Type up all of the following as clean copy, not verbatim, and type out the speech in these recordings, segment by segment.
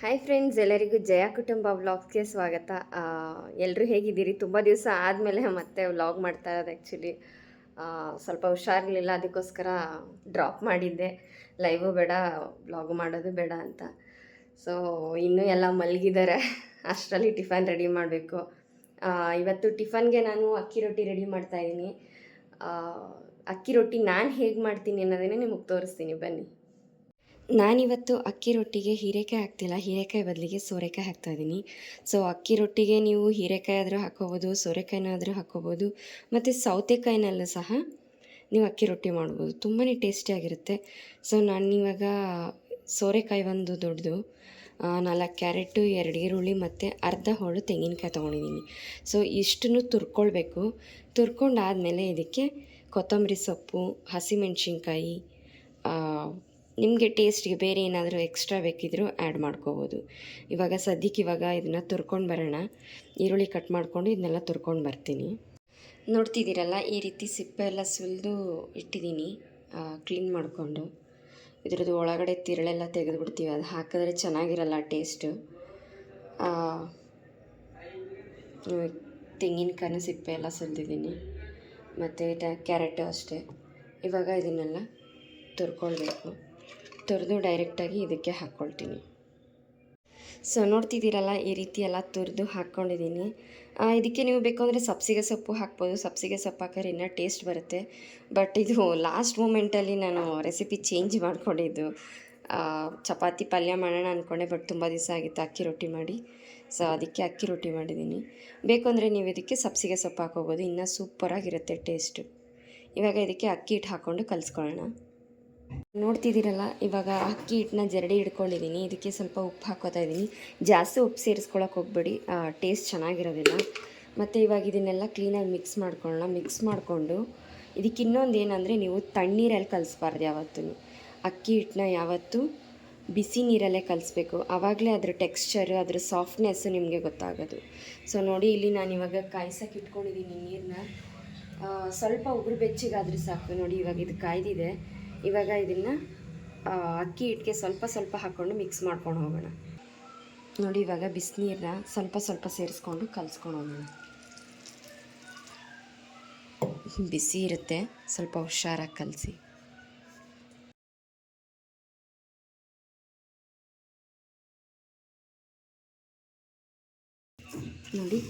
Hi friends, ಎಲ್ಲರಿಗೂ ಜಯ ಕುಟುಂಬ ವ್ಲಾಗ್ಸ್ಗೆ ಸ್ವಾಗತ. ಎಲ್ಲರೂ ಹೇಗಿದ್ದೀರಿ? ತುಂಬ ದಿವಸ ಆದಮೇಲೆ ಮತ್ತೆ ವ್ಲಾಗ್ ಮಾಡ್ತಾ ಇರೋದು. ಆ್ಯಕ್ಚುಲಿ ಸ್ವಲ್ಪ ಹುಷಾರಿರಲಿಲ್ಲ, ಅದಕ್ಕೋಸ್ಕರ ಡ್ರಾಪ್ ಮಾಡಿದ್ದೆ. ಲೈವು ಬೇಡ, ವ್ಲಾಗ್ ಮಾಡೋದು ಬೇಡ ಅಂತ. ಸೊ ಇನ್ನೂ ಎಲ್ಲ ಮಲಗಿದ್ದಾರೆ. ಅಷ್ಟರಲ್ಲಿ ಟಿಫನ್ ರೆಡಿ ಮಾಡಬೇಕು. ಇವತ್ತು ಟಿಫನ್ಗೆ ನಾನು ಅಕ್ಕಿ ರೊಟ್ಟಿ ರೆಡಿ ಮಾಡ್ತಾಯಿದ್ದೀನಿ. ಅಕ್ಕಿ ರೊಟ್ಟಿ ನಾನು ಹೇಗೆ ಮಾಡ್ತೀನಿ ಅನ್ನೋದನ್ನೇ ನಿಮಗೆ ತೋರಿಸ್ತೀನಿ, ಬನ್ನಿ. ನಾನಿವತ್ತು ಅಕ್ಕಿ ರೊಟ್ಟಿಗೆ ಹೀರೆಕಾಯಿ ಹಾಕ್ತಿಲ್ಲ, ಹೀರೆಕಾಯಿ ಬದಲಿಗೆ ಸೋರೆಕಾಯಿ ಹಾಕ್ತಾಯಿದ್ದೀನಿ. ಸೊ ಅಕ್ಕಿ ರೊಟ್ಟಿಗೆ ನೀವು ಹೀರೆಕಾಯಿ ಆದರೂ ಹಾಕ್ಕೋಬೋದು, ಸೋರೆಕಾಯಿನಾದರೂ ಹಾಕ್ಕೋಬೋದು, ಮತ್ತು ಸೌತೆಕಾಯಿನಲ್ಲೂ ಸಹ ನೀವು ಅಕ್ಕಿ ರೊಟ್ಟಿ ಮಾಡ್ಬೋದು. ತುಂಬಾ ಟೇಸ್ಟಿಯಾಗಿರುತ್ತೆ. ಸೊ ನಾನಿವಾಗ ಸೋರೆಕಾಯಿ ಒಂದು ದೊಡ್ಡದು, 4 ಕ್ಯಾರೆಟು, 2 ಈರುಳ್ಳಿ ಮತ್ತು ಅರ್ಧ ಹೋಳು ತೆಂಗಿನಕಾಯಿ ತೊಗೊಂಡಿದ್ದೀನಿ. ಸೊ ಇಷ್ಟನ್ನು ತುರ್ಕೊಳ್ಬೇಕು. ತುರ್ಕೊಂಡಾದಮೇಲೆ ಇದಕ್ಕೆ ಕೊತ್ತಂಬರಿ ಸೊಪ್ಪು, ಹಸಿಮೆಣ್ಸಿನ್ಕಾಯಿ, ನಿಮಗೆ ಟೇಸ್ಟಿಗೆ ಬೇರೆ ಏನಾದರೂ ಎಕ್ಸ್ಟ್ರಾ ಬೇಕಿದ್ದರೂ ಆ್ಯಡ್ ಮಾಡ್ಕೋಬೋದು. ಇವಾಗ ಇದನ್ನು ತುರ್ಕೊಂಡು ಬರೋಣ. ಈರುಳ್ಳಿ ಕಟ್ ಮಾಡಿಕೊಂಡು ಇದನ್ನೆಲ್ಲ ತುರ್ಕೊಂಡು ಬರ್ತೀನಿ. ನೋಡ್ತಿದ್ದೀರಲ್ಲ, ಈ ರೀತಿ ಸಿಪ್ಪೆ ಎಲ್ಲ ಸುಲಿದು ಇಟ್ಟಿದ್ದೀನಿ, ಕ್ಲೀನ್ ಮಾಡಿಕೊಂಡು. ಇದರದ್ದು ಒಳಗಡೆ ತಿರುಳೆಲ್ಲ ತೆಗೆದುಬಿಡ್ತೀವಿ, ಅದು ಹಾಕಿದ್ರೆ ಚೆನ್ನಾಗಿರಲ್ಲ ಟೇಸ್ಟು. ತೆಂಗಿನಕಾಯಿನ ಸಿಪ್ಪೆ ಎಲ್ಲ ಸುಲಿದಿದ್ದೀನಿ, ಮತ್ತು ಕ್ಯಾರೆಟು ಅಷ್ಟೇ. ಇವಾಗ ಇದನ್ನೆಲ್ಲ ತುರ್ಕೊಳ್ಬೇಕು. ತುರಿದು ಡೈರೆಕ್ಟಾಗಿ ಇದಕ್ಕೆ ಹಾಕ್ಕೊಳ್ತೀನಿ. ಸೊ ನೋಡ್ತಿದ್ದೀರಲ್ಲ, ಈ ರೀತಿ ಎಲ್ಲ ತುರಿದು ಹಾಕ್ಕೊಂಡಿದ್ದೀನಿ. ಇದಕ್ಕೆ ನೀವು ಬೇಕಂದರೆ ಸಬ್ಸಿಗೆ ಸೊಪ್ಪು ಹಾಕ್ಬೋದು. ಸಬ್ಸಿಗೆ ಸೊಪ್ಪು ಹಾಕಿದ್ರೆ ಇನ್ನೂ ಟೇಸ್ಟ್ ಬರುತ್ತೆ. ಬಟ್ ಇದು ಲಾಸ್ಟ್ ಮೂಮೆಂಟಲ್ಲಿ ನಾನು ರೆಸಿಪಿ ಚೇಂಜ್ ಮಾಡ್ಕೊಂಡಿದ್ದು. ಚಪಾತಿ ಪಲ್ಯ ಮಾಡೋಣ ಅಂದ್ಕೊಂಡೆ, ಬಟ್ ತುಂಬ ದಿವಸ ಆಗಿತ್ತು ಅಕ್ಕಿ ರೊಟ್ಟಿ ಮಾಡಿ. ಸೊ ಅದಕ್ಕೆ ಅಕ್ಕಿ ರೊಟ್ಟಿ ಮಾಡಿದ್ದೀನಿ. ಬೇಕು ಅಂದರೆ ನೀವು ಇದಕ್ಕೆ ಸಬ್ಸಿಗೆ ಸೊಪ್ಪು ಹಾಕ್ಕೋಬೋದು, ಇನ್ನೂ ಸೂಪರಾಗಿರುತ್ತೆ ಟೇಸ್ಟು. ಇವಾಗ ಇದಕ್ಕೆ ಅಕ್ಕಿ ಹಿಟ್ಟು ಹಾಕ್ಕೊಂಡು ಕಲಿಸ್ಕೊಳ್ಳೋಣ. ನೋಡ್ತಿದ್ದೀರಲ್ಲ, ಇವಾಗ ಅಕ್ಕಿ ಹಿಟ್ಟನ್ನ ಜರಡಿ ಹಿಡ್ಕೊಂಡಿದ್ದೀನಿ. ಇದಕ್ಕೆ ಸ್ವಲ್ಪ ಉಪ್ಪು ಹಾಕ್ಕೋತಾ ಇದ್ದೀನಿ. ಜಾಸ್ತಿ ಉಪ್ಪು ಸೇರಿಸ್ಕೊಳಕ್ಕೆ ಹೋಗ್ಬೇಡಿ, ಟೇಸ್ಟ್ ಚೆನ್ನಾಗಿರೋದಿಲ್ಲ. ಮತ್ತು ಇವಾಗ ಇದನ್ನೆಲ್ಲ ಕ್ಲೀನಾಗಿ ಮಿಕ್ಸ್ ಮಾಡ್ಕೊಳ್ಳೋಣ. ಮಿಕ್ಸ್ ಮಾಡಿಕೊಂಡು ಇದಕ್ಕೆ ಇನ್ನೊಂದು ಏನಂದರೆ, ನೀವು ತಣ್ಣೀರಲ್ಲಿ ಕಲಿಸ್ಬಾರ್ದು ಯಾವತ್ತೂ. ಅಕ್ಕಿ ಹಿಟ್ಟನ್ನ ಯಾವತ್ತೂ ಬಿಸಿ ನೀರಲ್ಲೇ ಕಲಿಸ್ಬೇಕು. ಆವಾಗಲೇ ಅದ್ರ ಟೆಕ್ಸ್ಚರು, ಅದ್ರ ಸಾಫ್ಟ್ನೆಸ್ಸು ನಿಮಗೆ ಗೊತ್ತಾಗೋದು. ಸೊ ನೋಡಿ, ಇಲ್ಲಿ ನಾನು ಇವಾಗ ಕಾಯ್ಸೋಕೆ ಇಟ್ಕೊಂಡಿದ್ದೀನಿ ನೀರನ್ನ. ಸ್ವಲ್ಪ ಉಗುರು ಬೆಚ್ಚಗಾದರೂ ಸಾಕು. ನೋಡಿ, ಇವಾಗ ಇದು ಕಾಯ್ದಿದೆ. ಇವಾಗ ಇದನ್ನು ಅಕ್ಕಿ ಹಿಟ್ಟಿಗೆ ಸ್ವಲ್ಪ ಸ್ವಲ್ಪ ಹಾಕ್ಕೊಂಡು ಮಿಕ್ಸ್ ಮಾಡ್ಕೊಂಡು ಹೋಗೋಣ. ನೋಡಿ, ಇವಾಗ ಬಿಸಿನೀರನ್ನ ಸ್ವಲ್ಪ ಸ್ವಲ್ಪ ಸೇರಿಸ್ಕೊಂಡು ಕಲಿಸ್ಕೊಂಡು ಹೋಗೋಣ. ಬಿಸಿ ಇರುತ್ತೆ, ಸ್ವಲ್ಪ ಹುಷಾರಾಗಿ ಕಲಸಿ. ನೋಡಿ,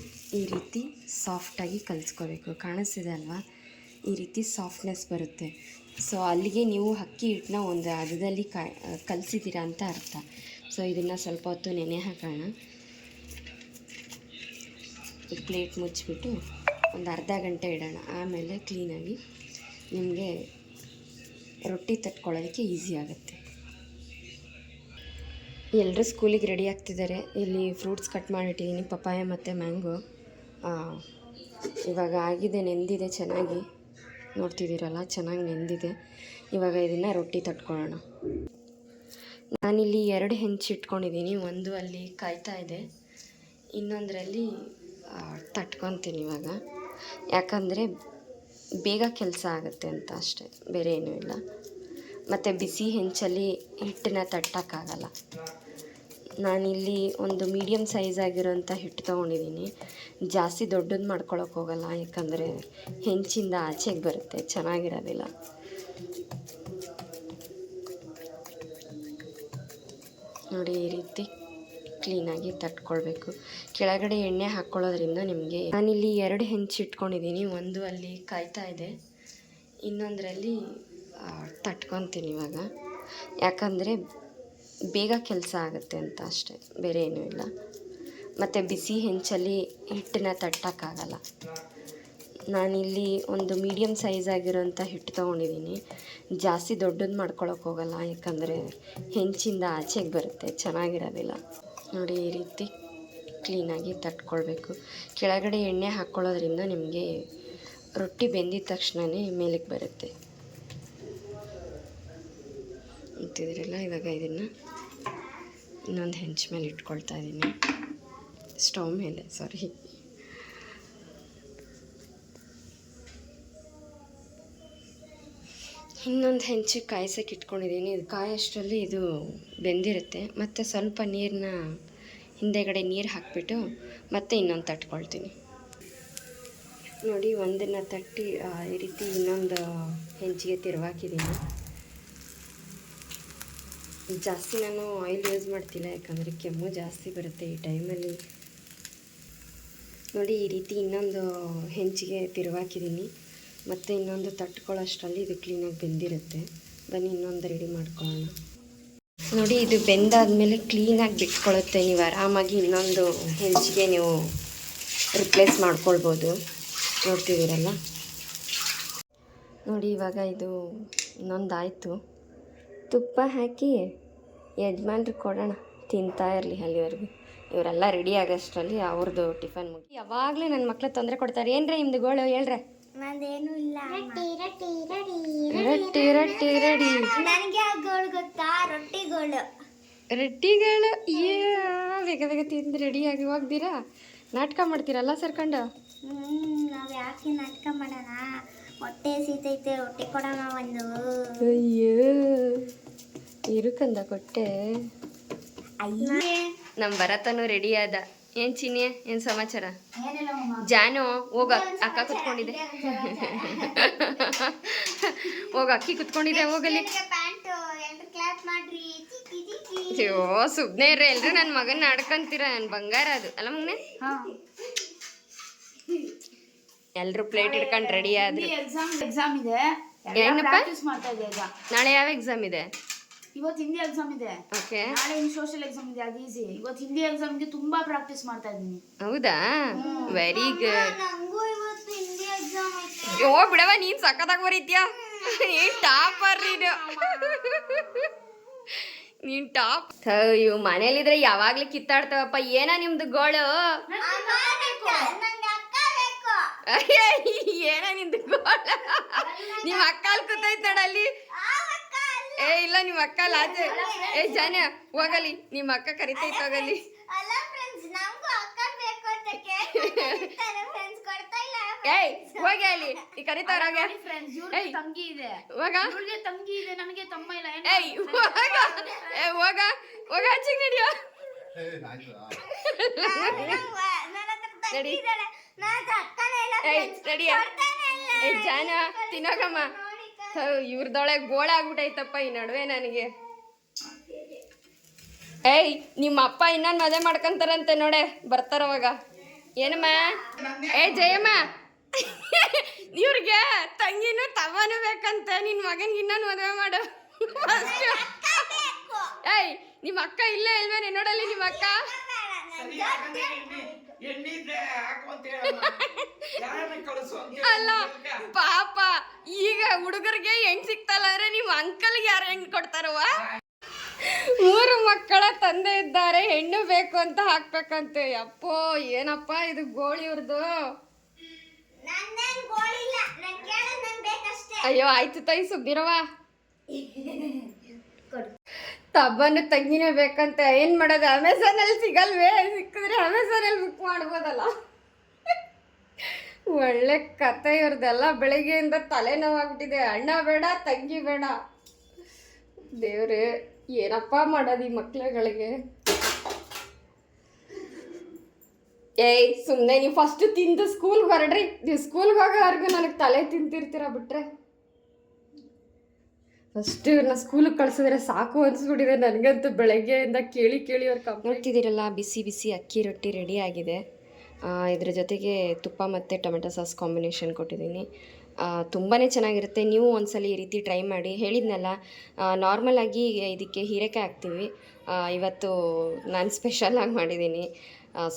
ಈ ರೀತಿ ಸಾಫ್ಟಾಗಿ ಕಲಿಸ್ಕೋಬೇಕು. ಕಾಣಿಸ್ತಿದೆ ಅಲ್ವಾ? ಈ ರೀತಿ ಸಾಫ್ಟ್ನೆಸ್ ಬರುತ್ತೆ. ಸೊ ಅಲ್ಲಿಗೆ ನೀವು ಅಕ್ಕಿ ಹಿಟ್ಟನ್ನ ಒಂದು ಹದದಲ್ಲಿ ಕಲಸಿದ್ದೀರಾ ಅಂತ ಅರ್ಥ. ಸೊ ಇದನ್ನು ಸ್ವಲ್ಪ ಹೊತ್ತು ನೆನೆ ಹಾಕೋಣ. ಪ್ಲೇಟ್ ಮುಚ್ಚಿಬಿಟ್ಟು ಒಂದು ಅರ್ಧ ಗಂಟೆ ಇಡೋಣ. ಆಮೇಲೆ ಕ್ಲೀನಾಗಿ ನಿಮಗೆ ರೊಟ್ಟಿ ತಟ್ಕೊಳ್ಳೋದಕ್ಕೆ ಈಸಿ ಆಗುತ್ತೆ. ಎಲ್ಲರೂ ಸ್ಕೂಲಿಗೆ ರೆಡಿ ಆಗ್ತಿದ್ದಾರೆ. ಇಲ್ಲಿ ಫ್ರೂಟ್ಸ್ ಕಟ್ ಮಾಡಿಟ್ಟಿದ್ದೀನಿ, ಪಪಾಯ ಮತ್ತು ಮ್ಯಾಂಗೋ. ಇವಾಗ ಆಗಿದೆ, ನೆಂದಿದೆ ಚೆನ್ನಾಗಿ. ನೋಡ್ತಿದ್ದೀರಲ್ಲ, ಚೆನ್ನಾಗಿ ನೆಂದಿದೆ. ಇವಾಗ ಇದನ್ನು ರೊಟ್ಟಿ ತಟ್ಕೊಳ್ಳೋಣ. ನಾನಿಲ್ಲಿ 2 ಹೆಂಚು ಇಟ್ಕೊಂಡಿದ್ದೀನಿ. ಒಂದು ಅಲ್ಲಿ ಕಾಯ್ತಾ ಇದೆ, ಇನ್ನೊಂದರಲ್ಲಿ ತಟ್ಕೊತೀನಿ ಇವಾಗ. ಯಾಕಂದರೆ ಬೇಗ ಕೆಲಸ ಆಗುತ್ತೆ ಅಂತ ಅಷ್ಟೇ, ಬೇರೆ ಏನೂ ಇಲ್ಲ. ಮತ್ತು ಬಿಸಿ ಹೆಂಚಲ್ಲಿ ಹಿಟ್ಟನ್ನ ತಟ್ಟೋಕ್ಕಾಗಲ್ಲ. ನಾನಿಲ್ಲಿ ಒಂದು ಮೀಡಿಯಮ್ ಸೈಜ್ ಆಗಿರೋಂಥ ಹಿಟ್ಟು ತೊಗೊಂಡಿದ್ದೀನಿ. ಜಾಸ್ತಿ ದೊಡ್ಡದು ಮಾಡ್ಕೊಳಕ್ಕೆ ಹೋಗಲ್ಲ, ಯಾಕಂದರೆ ಹೆಂಚಿಂದ ಆಚೆಗೆ ಬರುತ್ತೆ, ಚೆನ್ನಾಗಿರೋದಿಲ್ಲ. ನೋಡಿ, ಈ ರೀತಿ ಕ್ಲೀನಾಗಿ ತಟ್ಕೊಳ್ಬೇಕು. ಕೆಳಗಡೆ ಎಣ್ಣೆ ಹಾಕ್ಕೊಳ್ಳೋದ್ರಿಂದ ನಿಮಗೆ. ನಾನಿಲ್ಲಿ 2 ಹೆಂಚು ಇಟ್ಕೊಂಡಿದ್ದೀನಿ. ಒಂದು ಅಲ್ಲಿ ಕಾಯ್ತಾ ಇದೆ, ಇನ್ನೊಂದರಲ್ಲಿ ತಟ್ಕೊತೀನಿ ಇವಾಗ. ಯಾಕಂದರೆ ಬೇಗ ಕೆಲಸ ಆಗುತ್ತೆ ಅಂತ ಅಷ್ಟೇ, ಬೇರೆ ಏನೂ ಇಲ್ಲ. ಮತ್ತು ಬಿಸಿ ಹೆಂಚಲ್ಲಿ ಹಿಟ್ಟನ್ನ ತಟ್ಟೋಕ್ಕಾಗಲ್ಲ. ನಾನಿಲ್ಲಿ ಒಂದು ಮೀಡಿಯಮ್ ಸೈಜ್ ಆಗಿರೋಂಥ ಹಿಟ್ಟು ತೊಗೊಂಡಿದ್ದೀನಿ. ಜಾಸ್ತಿ ದೊಡ್ಡದು ಮಾಡ್ಕೊಳಕ್ಕೆ ಹೋಗಲ್ಲ, ಯಾಕಂದರೆ ಹೆಂಚಿಂದ ಆಚೆಗೆ ಬರುತ್ತೆ, ಚೆನ್ನಾಗಿರೋದಿಲ್ಲ. ನೋಡಿ, ಈ ರೀತಿ ಕ್ಲೀನಾಗಿ ತಟ್ಕೊಳ್ಬೇಕು. ಕೆಳಗಡೆ ಎಣ್ಣೆ ಹಾಕ್ಕೊಳ್ಳೋದ್ರಿಂದ ನಿಮಗೆ ರೊಟ್ಟಿ ಬೆಂದಿದ ತಕ್ಷಣವೇ ಮೇಲಕ್ಕೆ ಬರುತ್ತೆ. ಅಂತಿದ್ರಲ್ಲ, ಇವಾಗ ಇದನ್ನು ಇನ್ನೊಂದು ಹೆಂಚು ಮೇಲೆ ಇಟ್ಕೊಳ್ತಾ ಇದ್ದೀನಿ, ಸ್ಟವ್ ಮೇಲೆ, ಸಾರಿ. ಇನ್ನೊಂದು ಹೆಂಚು ಕಾಯಿಸೋಕೆ ಇಟ್ಕೊಂಡಿದ್ದೀನಿ. ಇದು ಕಾಯೋಷ್ಟರಲ್ಲಿ ಇದು ಬೆಂದಿರುತ್ತೆ. ಮತ್ತು ಸ್ವಲ್ಪ ನೀರನ್ನ ಹಿಂದೆಗಡೆ ನೀರು ಹಾಕಿಬಿಟ್ಟು ಮತ್ತೆ ಇನ್ನೊಂದು ತಟ್ಕೊಳ್ತೀನಿ. ನೋಡಿ, ಒಂದನ್ನು ತಟ್ಟಿ ಈ ರೀತಿ ಇನ್ನೊಂದು ಹೆಂಚಿಗೆ ತಿರುವಾಕಿದ್ದೀನಿ. ಜಾಸ್ತಿ ನಾನು ಆಯಿಲ್ ಯೂಸ್ ಮಾಡ್ತಿಲ್ಲ, ಯಾಕಂದರೆ ಕೆಮ್ಮು ಜಾಸ್ತಿ ಬರುತ್ತೆ ಈ ಟೈಮಲ್ಲಿ. ನೋಡಿ, ಈ ರೀತಿ ಇನ್ನೊಂದು ಹೆಂಚಿಗೆ ತಿರುವಾಕಿದ್ದೀನಿ. ಮತ್ತು ಇನ್ನೊಂದು ತಟ್ಕೊಳ್ಳೋಷ್ಟರಲ್ಲಿ ಇದು ಕ್ಲೀನಾಗಿ ಬೆಂದಿರುತ್ತೆ. ಬನ್ನಿ ಇನ್ನೊಂದು ರೆಡಿ ಮಾಡ್ಕೊಳ್ಳೋಣ. ನೋಡಿ, ಇದು ಬೆಂದಾದಮೇಲೆ ಕ್ಲೀನಾಗಿ ಬಿಟ್ಕೊಳ್ಳುತ್ತೆ. ನೀವು ಆರಾಮಾಗಿ ಇನ್ನೊಂದು ಹೆಂಚಿಗೆ ನೀವು ರಿಪ್ಲೇಸ್ ಮಾಡ್ಕೊಳ್ಬೋದು. ನೋಡ್ತಿದ್ದೀರಲ್ಲ. ನೋಡಿ, ಇವಾಗ ಇದು ಇನ್ನೊಂದಾಯಿತು. ತುಪ್ಪ ಹಾಕಿ ಯಜಮಾನ್ರಿಗೆ ಕೊಡೋಣ, ತಿಂತಾ ಇರಲಿ ಅಲ್ಲಿವರೆಗೂ. ಇವರೆಲ್ಲ ರೆಡಿ ಆಗೋಷ್ಟರಲ್ಲಿ ಅವ್ರದ್ದು ಟಿಫನ್ ಮುಗಿ. ಯಾವಾಗಲೂ ನನ್ನ ಮಕ್ಳು ತೊಂದರೆ ಕೊಡ್ತಾರೆ. ಏನ್ರಿ ನಿಮ್ದು ಗೋಳು ಹೇಳ್ರೆ? ನಂದೇನು ಇಲ್ಲ. ರೊಟ್ಟಿ ರೊಟ್ಟಿ ರೆಡಿ. ನನಗೆ ಆ ಗೋಳು ಗೊತ್ತಾ? ರೊಟ್ಟಿಗೋಳು. ರೊಟ್ಟಿಗಳು ಬೇಗ ಬೇಗ ತಿಂದು ರೆಡಿಯಾಗಿ ಹೋಗ್ದಿರಾ? ನಾಟಕ ಮಾಡ್ತೀರಲ್ಲ ಸರ್ಕೊಂಡು? ನಾವು ಯಾಕೆ ನಾಟಕ ಮಾಡೋಣ? ಹೊಟ್ಟೆ ಸೀತೈತೆ, ರೊಟ್ಟಿ ಕೊಡೋಣ ಒಂದು. ಅಯ್ಯೋ, ಇರುಕಂದ ಕೊಟ್ಟೆ. ನಮ್ಮ ಭರತನು ರೆಡಿ ಆದ. ಏನು ಚಿನ್ನಿ, ಏನು ಸಮಾಚಾರ? ಜಾನು ಹೋಗ, ಅಕ್ಕ ಕುತ್ಕೊಂಡಿದೆ. ಹೋಗ, ಅಕ್ಕಿ ಕುತ್ಕೊಂಡಿದೆ, ಹೋಗಲಿ. ಅಯ್ಯೋ, ಸುಮ್ಮನೆ ಇರ್ರಿ, ಎಲ್ರು ನನ್ನ ಮಗನ ಆಡ್ಕೊಂತೀರ. ನನ್ನ ಬಂಗಾರ ಅದು ಅಲ್ಲ ಮಗನೆ. ಎಲ್ರು ಪ್ಲೇಟ್ ಇಟ್ಕೊಂಡು ರೆಡಿ ಆದ್ರು. ಎಕ್ಸಾಮ್ ಇದೆ. ಏನಪ್ಪ? ನಾಳೆ ಯಾವ ಎಕ್ಸಾಮ್ ಇದೆ? ಇವತ್ತು ಹಿಂದಿ ಎಕ್ಸಾಮ್ ಇದೆ. ಓಕೆ. ನಾಳೆ ಸೋಷಿಯಲ್ ಎಕ್ಸಾಮ್ ಇದೆ, ಅದು ಈಸಿ. ಇವತ್ತು ಹಿಂದಿ ಎಕ್ಸಾಮ್ಗೆ ತುಂಬಾ ಪ್ರಾಕ್ಟೀಸ್ ಮಾಡ್ತಾ ಇದ್ದೀನಿ. ಹೌದಾ? Very good. ನಂಗೂ ಇವತ್ತು ಹಿಂದಿ ಎಕ್ಸಾಮ್ ಐತೆ. ಓ ಬಿಡವ, ನೀನ್ ಸಕ್ಕತ್ತಾಗಿ ಬರೀತ್ಯಾ. ನೀನ್ ಟಾಪರ್ ನೀನು. ನೀನ್ ಟಾಪ್. ಇವು ಮನೇಲಿದ್ರೆ ಯಾವಾಗ್ಲೂ ಕಿತ್ತಾಡ್ತಾವಪ್ಪ. ಏನ ನಿಮ್ದು ಗೋಳು? ಏನ ನಿಮ್ದು ಗೋಳ? ನಿಮ್ ಅಕ್ಕ ಅಲ್ಲಿ ಕೂತೈತ್ ನೋಡಲ್ಲಿ. ಏ ಇಲ್ಲ, ನಿಮ್ಮ ಅಕ್ಕ ಅಲ್ಲ ಆಚೆ. ಏ ಜಾನ, ಹೋಗಲಿ, ನಿಮ್ಮ ಅಕ್ಕ ಕರಿತೈತ್, ಹೋಗಲಿ. ಏಯ್ ಹೋಗಿ ಅಲ್ಲಿ, ಈ ಕರಿತಾರ. ತಂಗಿ ಇದೆ, ಹೋಗ. ತಂಗಿ ಇದೆ, ನನಗೆ ತಮ್ಮ ಇಲ್ಲ. ಏಯ್ ಹೋಗ, ಏ ಹೋಗ ಹೋಗ, ಆಚೆಗೆ ನಡಿಯೋ. ನಡಿ. ಏಯ್ ನಡಿಯ. ಏ ಜಾನ, ತಿನ್ನೋಗಮ್ಮ. ಇವ್ರದೊಳೆ ಗೋಳ ಆಗ್ಬಿಟ್ಟೈತಪ್ಪ ಈ ನಡುವೆ ನನಗೆ. ಏಯ್, ನಿಮ್ಮ ಅಪ್ಪ ಇನ್ನೊಂದು ಮದುವೆ ಮಾಡ್ಕೊಂತಾರಂತೆ ನೋಡೆ, ಬರ್ತಾರವಾಗ. ಏನಮ್ಮ? ಏ ಜಯಮ್ಮ, ಇವ್ರಿಗೆ ತಂಗಿನೂ ತಮ್ಮನೂ ಬೇಕಂತೆ. ನಿನ್ನ ಮಗನಿಗೆ ಇನ್ನೊಂದು ಮದುವೆ ಮಾಡು. ಏಯ್, ನಿಮ್ಮ ಅಕ್ಕ ಇಲ್ಲೇ ಇಲ್ವೇನೆ ನೋಡಲ್ಲಿ? ನಿಮ್ಮ ಅಕ್ಕ ಅಲ್ಲ ಪಾಪ, ಈಗ ಹುಡುಗರಿಗೆ ಹೆಂಗ್ ಸಿಗ್ತಲ್ಲ ಅಂದ್ರೆ ನಿಮ್ಮ ಅಂಕಲ್ಗೆ ಯಾರು ಹೆಂಗ್ ಕೊಡ್ತಾರವ? 3 ಮಕ್ಕಳ ತಂದೆ ಇದ್ದಾರೆ, ಹೆಣ್ಣು ಬೇಕು ಅಂತ ಹಾಕ್ಬೇಕಂತೆ. ಅಪ್ಪೋ, ಏನಪ್ಪ ಇದು ಗೋಳಿ ಇವ್ರದ್ದು. ಅಯ್ಯೋ ಆಯ್ತು ತಾಯಿ, ಸುಬ್ಬಿರವ. ತಬ್ಬನು ತಂಗಿನೇ ಬೇಕಂತ. ಏನ್ ಮಾಡೋದು? ಅಮೆಝಾನ್ ಅಲ್ಲಿ ಸಿಗಲ್ವೇ? ಸಿಕ್ಕಿದ್ರೆ ಅಮೆಝಾನ್ ಅಲ್ಲಿ ಬುಕ್ ಮಾಡ್ಬೋದಲ್ಲ. ಒಳ್ಳೆ ಕತೆ ಇವ್ರದೆಲ್ಲ. ಬೆಳಿಗ್ಗೆಯಿಂದ ತಲೆನೋವಾಗ್ಬಿಟ್ಟಿದೆ. ಅಣ್ಣ ಬೇಡ, ತಂಗಿ ಬೇಡ. ದೇವ್ರೆ, ಏನಪ್ಪ ಮಾಡೋದು ಈ ಮಕ್ಳುಗಳಿಗೆ? ಏಯ್ ಸುಮ್ಮನೆ, ನೀವು ಫಸ್ಟ್ ತಿಂದು ಸ್ಕೂಲ್ಗೆ ಹೊರಡ್ರಿ. ನೀವು ಸ್ಕೂಲ್ಗೆ ಹೋಗೋವರೆಗೂ ನನಗೆ ತಲೆ ತಿಂತಿರ್ತೀರ ಬಿಟ್ರೆ. ಫಸ್ಟ್ ಇವ್ರನ್ನ ಸ್ಕೂಲಿಗೆ ಕಳ್ಸಿದ್ರೆ ಸಾಕು ಅನ್ಸ್ಬಿಟ್ಟಿದೆ ನನಗಂತೂ. ಬೆಳಗ್ಗೆಯಿಂದ ಕೇಳಿ ಕೇಳಿ ಅವ್ರು ನೋಡ್ತಿದ್ದೀರಲ್ಲ, ಬಿಸಿ ಬಿಸಿ ಅಕ್ಕಿ ರೊಟ್ಟಿ ರೆಡಿ ಆಗಿದೆ. ಇದ್ರ ಜೊತೆಗೆ ತುಪ್ಪ ಮತ್ತು ಟೊಮೆಟೊ ಸಾಸ್ ಕಾಂಬಿನೇಷನ್ ಕೊಟ್ಟಿದ್ದೀನಿ. ತುಂಬಾ ಚೆನ್ನಾಗಿರುತ್ತೆ. ನೀವು ಒಂದ್ಸಲ ಈ ರೀತಿ ಟ್ರೈ ಮಾಡಿ. ಹೇಳಿದ್ನಲ್ಲ, ನಾರ್ಮಲಾಗಿ ಇದಕ್ಕೆ ಹೀರೆಕಾಯಿ ಹಾಕ್ತೀವಿ. ಇವತ್ತು ನಾನು ಸ್ಪೆಷಲಾಗಿ ಮಾಡಿದ್ದೀನಿ.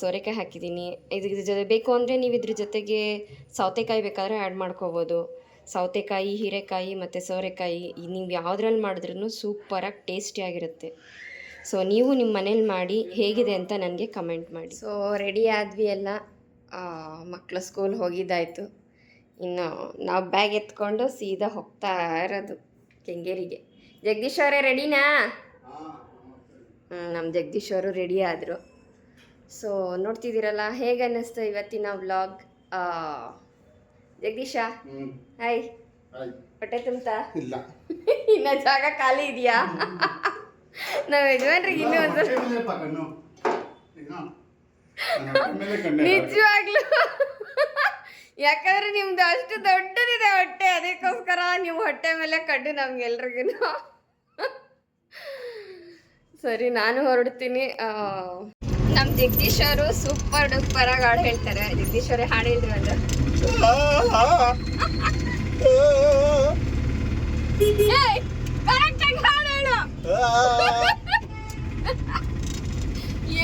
ಸೋರೆಕಾಯಿ ಹಾಕಿದ್ದೀನಿ. ಇದ್ರ ಜೊತೆ ಬೇಕು ಅಂದರೆ ನೀವು ಇದ್ರ ಜೊತೆಗೆ ಸೌತೆಕಾಯಿ ಬೇಕಾದರೆ ಆ್ಯಡ್ ಮಾಡ್ಕೋಬೋದು. ಸೌತೆಕಾಯಿ, ಹೀರೆಕಾಯಿ ಮತ್ತು ಸೋರೆಕಾಯಿ ನೀವು ಯಾವುದ್ರಲ್ಲಿ ಮಾಡಿದ್ರೂ ಸೂಪರಾಗಿ ಟೇಸ್ಟಿಯಾಗಿರುತ್ತೆ. ಸೊ ನೀವು ನಿಮ್ಮ ಮನೇಲಿ ಮಾಡಿ ಹೇಗಿದೆ ಅಂತ ನನಗೆ ಕಮೆಂಟ್ ಮಾಡಿ. ಸೊ ರೆಡಿ ಆದ್ವಿ ಎಲ್ಲ. ಮಕ್ಕಳು ಸ್ಕೂಲ್ ಹೋಗಿದ್ದಾಯಿತು. ಇನ್ನು ನಾವು ಬ್ಯಾಗ್ ಎತ್ಕೊಂಡು ಸೀದಾ ಹೋಗ್ತಾ ಇರೋದು ಕೆಂಗೇರಿಗೆ. ಜಗದೀಶ್ ಅವರೇ ರೆಡಿನಾ? ನಮ್ಮ ಜಗದೀಶ್ ಅವರು ರೆಡಿ ಆದರು. ಸೊ ನೋಡ್ತಿದ್ದೀರಲ್ಲ, ಹೇಗೆ ಅನ್ನಿಸ್ತು ಇವತ್ತಿನ ವ್ಲಾಗ್? ಜಗದೀಶ ಹಾಯ್. ಹೊಟ್ಟೆ ತುಂಬ್ತಾ? ಇಲ್ಲ. ಇನ್ನ ಜಾಗ ಖಾಲಿ ಇದೆಯಾ? ನಾವ್ ಯಜಮಾನ್ರಿಗೆ ಇನ್ನೂ ಒಂದು ನಿಜವಾಗ್ಲು ಯಾಕಂದ್ರೆ ನಿಮ್ದು ಅಷ್ಟು ದೊಡ್ಡದಿದೆ ಹೊಟ್ಟೆ, ಅದಕ್ಕೋಸ್ಕರ ನೀವು ಹೊಟ್ಟೆ ಮೇಲೆ ಕಡ್ಡು ನಮ್ಗೆಲ್ರಿಗೂ. ಸರಿ, ನಾನು ಹೊರಡ್ತೀನಿ. ನಮ್ ಜಗದೀಶ್ ಅವರು ಸೂಪರ್ ಡೂಪರ್ ಆಗಿ ಹಾಡು ಹೇಳ್ತಾರೆ. ಜಗದೀಶ್ ಅವರೇ ಹಾಡು ಹೇಳ್ರಿ ಒಂದು. ಕರೆಕ್ಟಾಗಿ ಹಾಡು ಹೇಳು.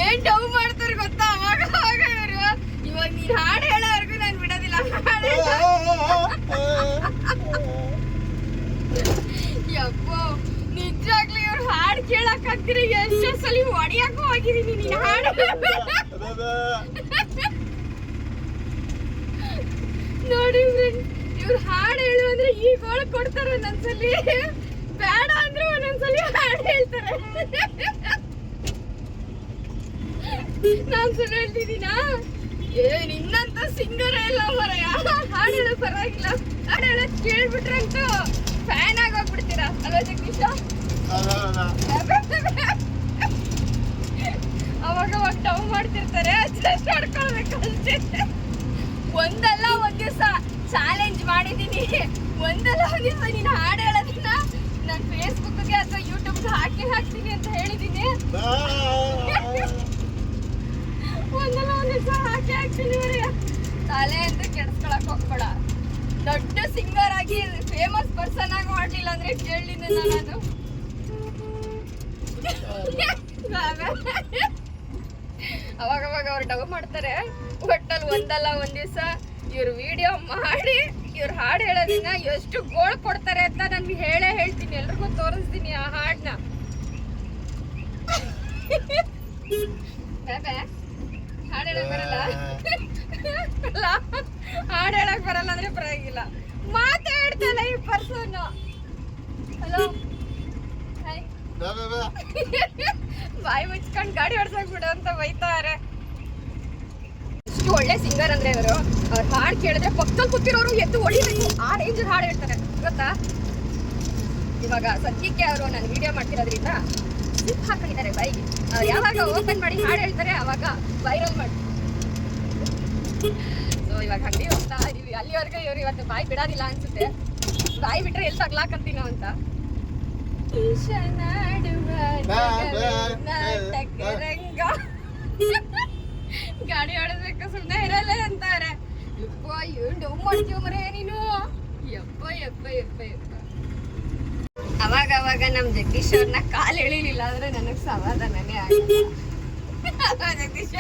ಏನ್ ಡವ್ ಮಾಡ್ತಾರೆ ಗೊತ್ತಾ ಅವಾಗ ಅವಾಗ ಇವರು. ಇವಾಗ ನೀನ್ ಹಾಡು ಹೇಳೋವರೆಗೂ ನಾನು ಬಿಡೋದಿಲ್ಲ. ಯಪ್ಪೋ, ನಿಜವಾಗ್ಲೂ ಇವ್ರು ಹಾಡು ಕೇಳಕ್ ಆಗ್ತೀರಿ. ಎಷ್ಟೋ ಸಲ ಹೊಡಿಯಕ್ಕೂ ಹೋಗಿದೀನಿ ನೀನ್ ಹಾಡು. ನೋಡಿ ಇವ್ರು ಹಾಡು ಹೇಳು ಅಂದ್ರೆ ಈಗ ಗೋಳು ಕೊಡ್ತಾರೆ ಒಂದೊಂದ್ಸಲಿ, ಬೇಡ ಅಂದ್ರೆ ಒಂದೊಂದ್ಸಲಿ ಹಾಡು ಹೇಳ್ತಾರೆ. ನಾನ್ ಸುಳ್ಳು ಹೇಳ್ತಿದ್ದೀನಾ? ನಿನ್ನಂತ ಸಿಂಗರ್ ಎಲ್ಲ ಮರಯ. ಹಾಡು ಹೇಳೋ ಪರವಾಗಿಲ್ಲ, ಹಾಡು ಹೇಳೋದ್ ಕೇಳ್ಬಿಟ್ರಂತೂ ಫ್ಯಾನ್ ಆಗೋಗ್ಬಿಡ್ತೀರಾ ಅಲ್ವಾ ಜಗದೀಶ? ಅವಾಗ ಡವ್ ಮಾಡ್ತಿರ್ತಾರೆ, ಅಡ್ಜಸ್ಟ್ ಮಾಡ್ಕೊಳ್ಬೇಕಷ್ಟೇ. ಒಂದಲ್ಲ ಒಂದ್ ದಿವಸ ಚಾಲೆಂಜ್ ಮಾಡಿದೀನಿ. ಒಂದಲ್ಲ ಒಂದ್ ದಿವಸ ನೀನು ಹಾಡು ಹೇಳೋದನ್ನ ನಾನು ಫೇಸ್ಬುಕ್ಗೆ ಅಥವಾ ಯೂಟ್ಯೂಬ್ಗೆ ಹಾಕ್ತೀನಿ ಅಂತ ಹೇಳಿದೀನಿ. ಒಂದಲ್ಲ ಒಂದ್ ದಿವಸ ಹಾಕ್ತೀನಿ. ತಲೆ ಅಂತ ಕೆಡ್ಸ್ಕೊಳಕ್ ಹೋಗ್ಬೇಡ. ದೊಡ್ಡ ಸಿಂಗರ್ ಆಗಿ ಫೇಮಸ್ ಪರ್ಸನ್ ಆಗಿ ಮಾಡ್ಲಿಲ್ಲ ಅಂದ್ರೆ ಕೇಳಿದ್ದೆ ನಾನು. ಅವಾಗವಾಗ ಅವ್ರು ಡವ್ ಮಾಡ್ತಾರೆ. ಒಟ್ಟಲ್ಲಿ ಒಂದಲ್ಲ ಒಂದ್ ದಿವಸ ಇವ್ರು ವಿಡಿಯೋ ಮಾಡಿ ಇವ್ರು ಹಾಡು ಹೇಳೋದಿನ ಎಷ್ಟು ಗೋಳ್ ಕೊಡ್ತಾರೆ ಅಂತ ನನ್ಗೆ ಹೇಳ್ತೀನಿ. ಎಲ್ರಿಗೂ ತೋರಿಸ್ತೀನಿ ಆ ಹಾಡನ್ನ. ಹಾಡು ಹೇಳಕ್ ಬರಲ್ಲ? ಹಾಡು ಹೇಳಕ್ ಬರಲ್ಲ ಅಂದ್ರೆ ಪರವಾಗಿಲ್ಲ, ಮಾತಾಡ್ತಲ್ಲ ಈ ಪರ್ಸನ್. ಹಲೋ, ಬಾಯಿ ಮುಚ್ಕೊಂಡು ಗಾಡಿ ಓಡ್ಸಕ್ ಬಿಡು ಅಂತ ಬೈತಾರೆ. ಇಷ್ಟು ಒಳ್ಳೆ ಸಿಂಗರ್ ಅಂದ್ರೆ ಇವರು. ಅವ್ರ ಹಾಡು ಕೇಳಿದ್ರೆ ಪಕ್ಕದಲ್ಲಿ ಕೂತಿರೋರು ಎದ್ದು ಹೊಡಿಬೇಕು, ಆ ರೇಂಜ್ ಹಾಡು ಹೇಳ್ತಾರೆ ಗೊತ್ತಾ. ಇವಾಗ ಸದ್ಯಕ್ಕೆ ಅವರು ನಾನು ವಿಡಿಯೋ ಮಾಡ್ತಿರೋದ್ರಿಂದ ಸಿಪ್ ಹಾಕೊಂಡಿದ್ದಾರೆ ಬಾಯಿಗೆ. ಯಾವಾಗ ಓಪನ್ ಮಾಡಿ ಹಾಡು ಹೇಳ್ತಾರೆ ಅವಾಗ ವೈರಲ್ ಮಾಡಿ. ಸೊ ಇವಾಗ ಅಂಗಡಿ ಹೋಗ್ತಾ ಇದೀವಿ. ಅಲ್ಲಿವರೆಗೂ ಇವ್ರು ಇವತ್ತು ಬಾಯಿ ಬಿಡೋದಿಲ್ಲ ಅನ್ಸುತ್ತೆ. ಬಾಯಿ ಬಿಟ್ರೆ ಎಲ್ಲಿ ತಗ್ಲಾಕಂತೀನೋ ಅಂತ. ಗಾಡಿ ಹೊಡೆದ್ಬೇಕು ಸುಮ್ಮನೆ ಇರಲ್ಲ ಅಂತಾರೆ. ಯಪ್ಪ ಏನ್ ಡವ್ ಮಾಡ್ತೀವ ಮರೇ ನೀನು. ಯಪ್ಪ ಯಪ್ಪ ಯಪ್ಪ ಯಪ್ಪ. ಅವಾಗ ನಮ್ ಜಗದೀಶ್ ಅವ್ರನ್ನ ಕಾಲ್ ಎಳಿಲಿಲ್ಲ ಅಂದ್ರೆ ನನಗ್ ಸಮಾಧಾನನೇ ಆಗಲ್ಲ. ಜಗದೀಶ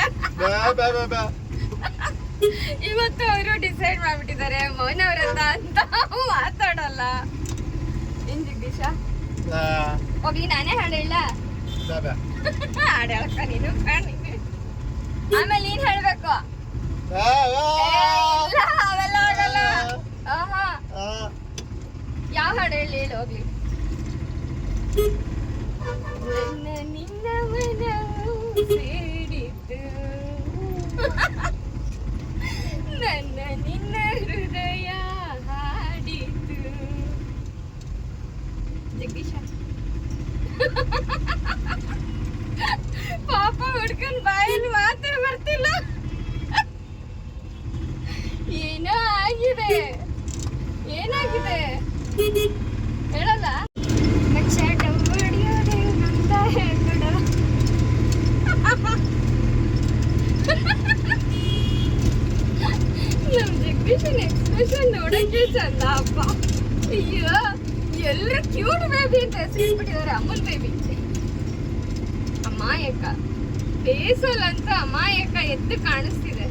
ಇವತ್ತು ಅವರು ಡಿಸೈಡ್ ಮಾಡ್ಬಿಟ್ಟಿದ್ದಾರೆ ಮೌನವ್ರತ ಅಂತ ಮಾತಾಡಲ್ಲ. ಏನ್ ಜಗದೀಶ ಹೋಗ್ಲಿ ನಾನೇ ಹಾಡು ಹೇಳ? ಹಾಡು ಹೇಳಕ್ಕ ನೀನು ಆಮೇಲೆ ನೀನ್ ಹೇಳ್ಬೇಕು. ಅವೆಲ್ಲ ಆಗಲ್ಲ. ಯಾವ ಹಾಡು ಹೇಳು ಹೋಗ್ಲಿ. ನನ್ನ ನಿನ್ನ ಮನವು ಸೇರಿತು, ನನ್ನ ನಿನ್ನ ಹೃದಯ ಹಾಡಿತು. ಜಗದೀಶ ಪಾಪ ಹುಡ್ಕನ್ ಬಾಯಲ್ಲಿ ಮಾತೇ ಬರ್ತಿಲ್ಲ. ಏನೋ ಆಗಿದೆ. ಏನಾಗಿದೆ ಹೇಳಲ್ಲ? ನಮ್ ಜಗದೀಶನ್ ಎಕ್ಸ್ಪ್ರೆಷನ್ ನೋಡಕ್ಕೆ ಚಂದ ಅಪ್ಪ. ಅಯ್ಯೋ, ಎಲ್ಲರೂ ಕ್ಯೂಟ್ ಬೇಬಿ ಅಂತ ಹೆಸರಿಟ್ಬಿಟ್ಟಿದ್ದಾರೆ. ಅಮೂಲ್ ಬೇಬಿ ಅಮಾಯಕ. ಫೇಸಲ್ ಅಂತ ಅಮಾಯಕ ಎದ್ದು ಕಾಣಿಸ್ತಿದೆ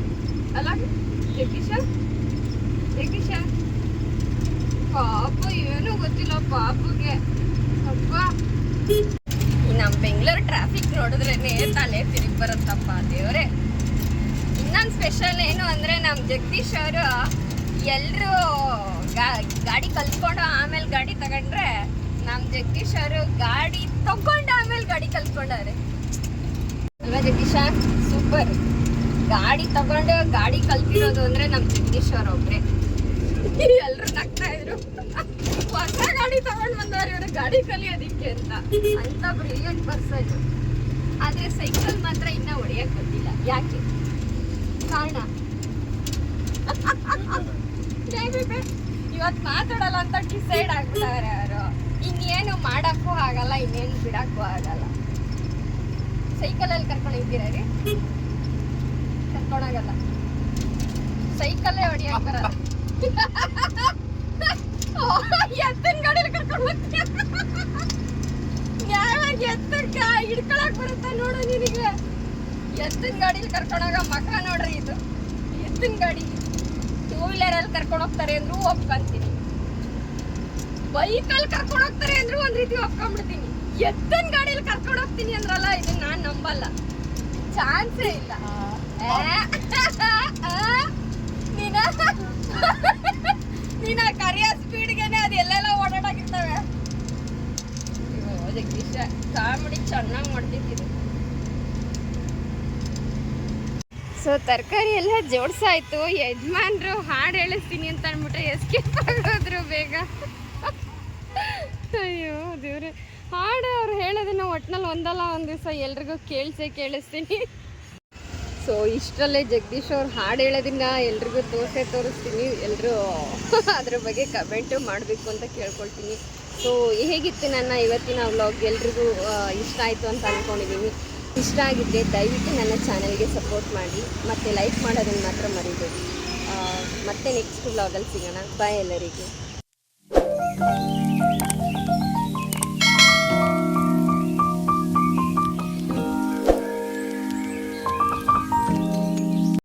ಅಲ್ಲ ಜಗದೀಶ? ಪಾಪ ಏನೂ ಗೊತ್ತಿಲ್ಲ ಪಾಪಗೆ. ಅಪ್ಪ ನಮ್ ಬೆಂಗಳೂರು ಟ್ರಾಫಿಕ್ ನೋಡಿದ್ರೇನೆ ತಲೆ ತಿರುಗಿ ಬರುತ್ತಪ್ಪ ದೇವ್ರೆ. ಇನ್ನೊಂದು ಸ್ಪೆಷಲ್ ಏನು ಅಂದ್ರೆ ನಮ್ ಜಗದೀಶ್ ಅವರು ಎಲ್ಲರೂ ಗಾಡಿ ಕಲ್ತ್ಕೊಂಡು ಆಮೇಲೆ ಗಾಡಿ ತಗೊಂಡ್ರೆ, ನಮ್ ಜಗದೀಶ್ ಅವರು ಗಾಡಿ ತಗೊಂಡು ಆಮೇಲೆ ಗಾಡಿ ಕಲ್ತ್ಕೊಂಡವ್ರೆ ಅಲ್ವಾ ಜಗದೀಶ? ಸೂಪರ್. ಗಾಡಿ ತಗೊಂಡು ಗಾಡಿ ಕಲ್ತಿರೋದು ಅಂದ್ರೆ ನಮ್ ಜಗದೀಶ್ ಅವ್ರ ಒಬ್ರೆ. ಎಲ್ರು ನಗ್ತಾ ಇದ್ರು. ಹೊಸ ಗಾಡಿ ತಗೊಂಡ್ ಬಂದವ್ರು ಇವ್ರು ಗಾಡಿ ಕಲಿಯೋದಿಕ್ಕೆ ಅಂತ ಬ್ರಿಲಿಯಂಟ್ ಪರ್ಸನ್. ಆದ್ರೆ ಸೈಕಲ್ ಮಾತ್ರ ಇನ್ನ ಹೊಡೆಯಕ್ ಗೊತ್ತಿಲ್ಲ. ಯಾಕೆ ಕಾರಣ? ಇವತ್ತು ಮಾತಾಡಲ್ಲ ಅಂತ ಡಿಸೈಡ್ ಆಗ್ಬಿಟ್ಟವ್ರೆ ಅವರು. ಇನ್ನೇನು ಮಾಡಕ್ಕೂ ಆಗಲ್ಲ, ಇನ್ನೇನು ಬಿಡಕ್ಕೂ ಆಗಲ್ಲ. ಸೈಕಲಲ್ಲಿ ಕರ್ಕೊಂಡೋಗ್ತೀರ ರೀ? ಕರ್ಕೊಂಡೋಗಲ್ಲ, ಸೈಕಲ್ಲೇ ಹೊಡಿಯಕ್ ಬರಲ್ಲ. ಎತ್ತಿನ ಗಾಡಿಯಲ್ಲಿ ಕರ್ಕೊಂಡು ಹೋಗ್ತೀಯ? ಯಾವಾಗ ಎತ್ತಕ್ಕ ಹಿಡ್ಕೊಳಕ್ ಬರುತ್ತ ನೋಡು ನಿನಗೆ. ಎತ್ತಿನ ಗಾಡಿಲಿ ಕರ್ಕೊಂಡೋಗ ಮಕ ನೋಡ್ರಿ ಇದು. ಎತ್ತಿನ ಗಾಡಿ ಟೂ ವೀಲರಲ್ಲಿ ಕರ್ಕೊಂಡು ಹೋಗ್ತಾರೆ ಅಂದ್ರೂ ಒಪ್ಕೊಂತೀನಿ, ಬೈಕಲ್ಲಿ ಕರ್ಕೊಂಡು ಹೋಗ್ತಾರೆ ಅಂದ್ರೂ ಒಂದ್ ರೀತಿ ಒಪ್ಕೊಂಡ್ಬಿಡ್ತೀನಿ. ಎತ್ತಿನ ಗಾಡಿಯಲ್ಲಿ ಕರ್ಕೊಂಡು ಹೋಗ್ತೀನಿ ಅಂದ್ರಲ್ಲ, ಇದನ್ನ ನಾನ್ ನಂಬಲ್ಲ, ಚಾನ್ಸೇ ಇಲ್ಲ. ನೀನ ಕರಿಯ ಸ್ಪೀಡ್ಗೆನೆ ಅದು ಎಲ್ಲೆಲ್ಲ ಓಡಾಡಾಗಿರ್ತವೆ. ಜಗದೀಶ ಕಾಮಿಡಿ ಚೆನ್ನಾಗಿ ಮಾಡ್ತಿದ್ದು. ಸೊ ತರಕಾರಿ ಎಲ್ಲ ಜೋಡ್ಸಾಯ್ತು. ಯಜಮಾನ್ರು ಹಾಡು ಹೇಳಿಸ್ತೀನಿ ಅಂತ ಅಂದ್ಬಿಟ್ಟು ಎಸ್ಕೇಪ್ ಆಗೋದ್ರು ಬೇಗ. ಅಯ್ಯೋ ದೇವ್ರೆ, ಹಾಡು ಅವ್ರು ಹೇಳೋದನ್ನ ಒಟ್ನಲ್ಲಿ ಒಂದಲ್ಲ ಒಂದು ದಿವಸ ಎಲ್ರಿಗೂ ಕೇಳಿಸ್ತೀನಿ. ಸೊ ಇಷ್ಟರಲ್ಲೇ ಜಗದೀಶ್ ಅವ್ರು ಹಾಡು ಹೇಳೋದನ್ನ ಎಲ್ರಿಗೂ ತೋರಿಸ್ತೀನಿ. ಎಲ್ಲರೂ ಅದ್ರ ಬಗ್ಗೆ ಕಮೆಂಟು ಮಾಡಬೇಕು ಅಂತ ಕೇಳ್ಕೊಳ್ತೀನಿ. ಸೊ ಹೇಗಿತ್ತು ನನ್ನ ಇವತ್ತಿನ ವ್ಲಾಗ್? ಎಲ್ರಿಗೂ ಇಷ್ಟ ಆಯಿತು ಅಂತ ಅಂದ್ಕೊಂಡಿದ್ದೀನಿ. ಇಷ್ಟ ಆಗಿದ್ದರೆ ದಯವಿಟ್ಟು ನನ್ನ ಚಾನಲ್ಗೆ ಸಪೋರ್ಟ್ ಮಾಡಿ ಮತ್ತು ಲೈಕ್ ಮಾಡೋದನ್ನು ಮಾತ್ರ ಮರಿಬೇಡಿ. ಮತ್ತೆ ನೆಕ್ಸ್ಟ್ ವ್ಲಾಗಲ್ಲಿ ಸಿಗೋಣ. ಬಾಯ್ ಎಲ್ಲರಿಗೂ.